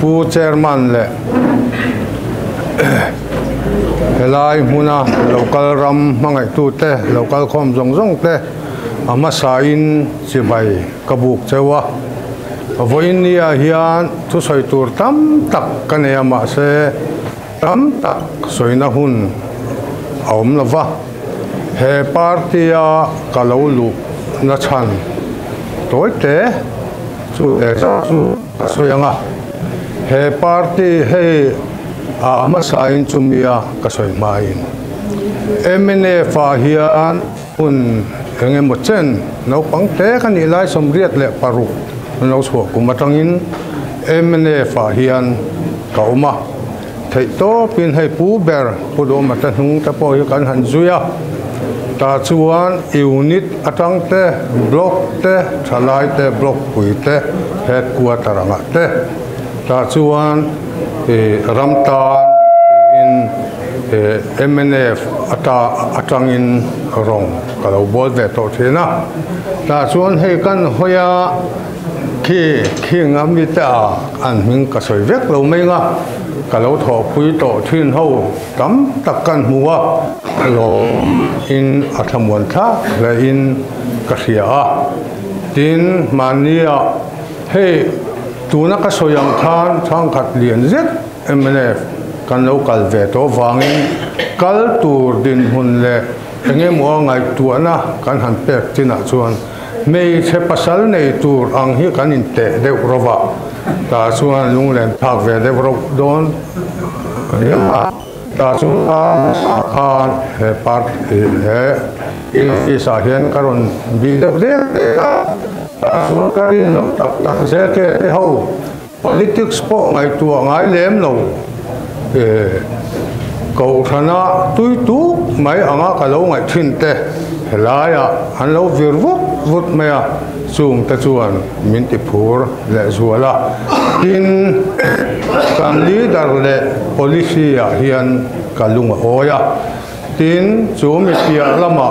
pu chairman le helai muna local ram mangai tu te local khom zong zong te ama sain chibai kabuk chewa voin nia hian thu soi tur tam tak kane ma se tam tak soina hun aum lova he partia kalolu na chan toy te chu soyanga he party he ama sain chumia kasoi main emene fa hian un enge mo chen no pangte kan ilai somriat le paru no so kumatangin emene fa hian kauma thei to pin hei pu ber pudo mata hung ta po kan han zuya ta chuan unit atang te block te thalai te block pui te headquarter anga te ta chuan ramtan in MNF atangin rong kalau bol ve to thena ta chuan hei kan hoya khi ngam ta an hing ka soi vek lo mai nga kalau tho pui to thin ho tam takkan huwa lo in athamwan tha le in kasia tin mania hei tuna ka soyang khan thang khat lian zet MNF kan lo kal ve to wangin kal tur din hun le enge mo ngai tuana kan han pek tina chuan mei che pasal nei tur ang hi kan in te de rova ta chuan lung len thak ve de ro don ya ta chuan an he part he sa hian karon bi de ta chuan karin no tak se ke ho politics po ngai tu ngai lem lo cầu thana tui tu mai anga ka lo ngai thin te helaya an lo vir vut maya chung ta chuan min ti phur le zuala tin kan leader le policy a hian kalunga hoya tin chu mi pia lama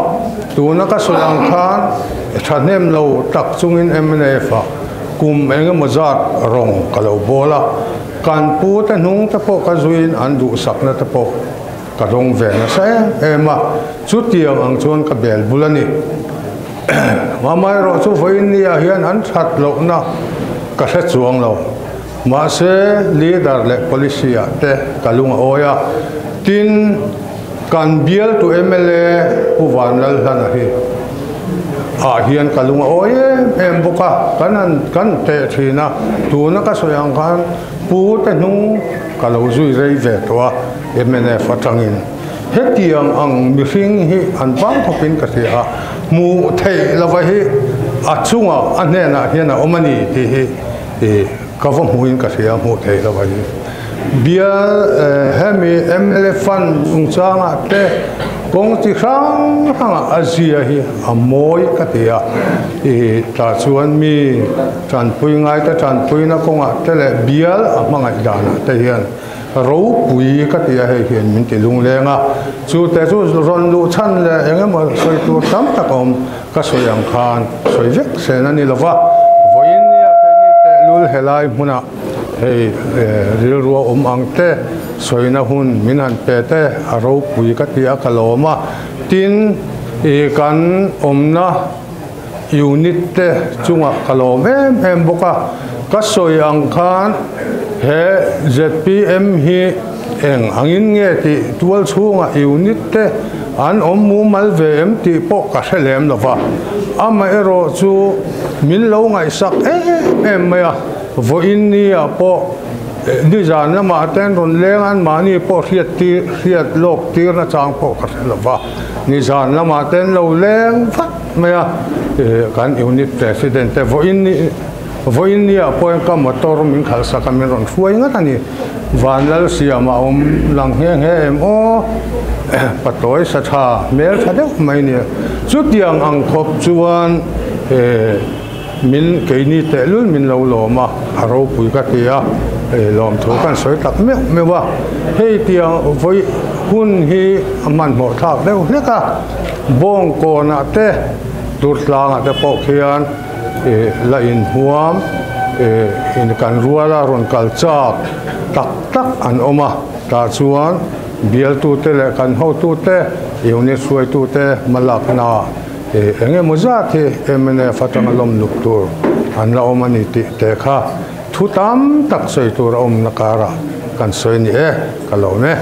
tuna ka solang khan thanem lo tak chungin MNF kum enge mozat rong kalo bola kan pu ta nung ta po ka zuin an du sakna ta po ka dong ve na se ema chu tiang ang chuan ka bel bulani ma mai ro chu voin ni a hian an that lo na ka se chuang lo ma se leader le policy a te kalunga oya tin kan bial tu MLA pu wanal hana hi a hian kalunga oye em boka kan te thina tu na ka soyang khan pu ta nung kalau zui rei ve to MNF atangin hetiang ang mihing hi an bang thopin ka thia mu thei lawa hi achunga anena hiana omani ti hi ka vom huin ka thia mu thei lawa hi bia hemi MLF fan ungchanga te kong ti sang hanga azia hi amoi ka thia ta chuan mi chan pui ngai ta chan pui na konga tele bial amangai dana te hian ro pui ka tia he hian min ti lung lenga chu te chu ron lu chan le engemaw soi tu tam takom ka soyang khan soi vek sena ni lova voin nia pe ni te lul helai huna hei ril ruwa ang te soina hun minan pe te aro pui ka tia kaloma tin kan omna unit te chunga kalom em boka ka soyang khan he ZPM hi eng angin nge ti tual chunga unit te an mu mal ve em ti po ka helem lova ama ero chu min lo ngai sak em maya voin ni a po ni zan na ma ten ron lengan ma ni po hiat lok tir na chang po ka lova ni zan na ma ten lo leng fat maya kan unit president te voin ni a po ka motor min khal sa ka min ron fuai nga tani vanlal siama lang heng em o patoi sa tha mel thade mai ni chu tiang ang khop chuan min ke ni te lul min lo loma aro pui ka tia lom tho kan soi tak me wa hei tiang voi hun hi aman mo thak deu leka bong ko na te tur tlang ate po khian la in huam in kan ruala ron kalchak tak an oma ta chuan bial tu te le kan ho tu te unit suai tu te malak na enge moza the emene fatang lom luk tur an la oma ni ti te kha thu tam tak soi tur om nakara kan soi ni e kalo ne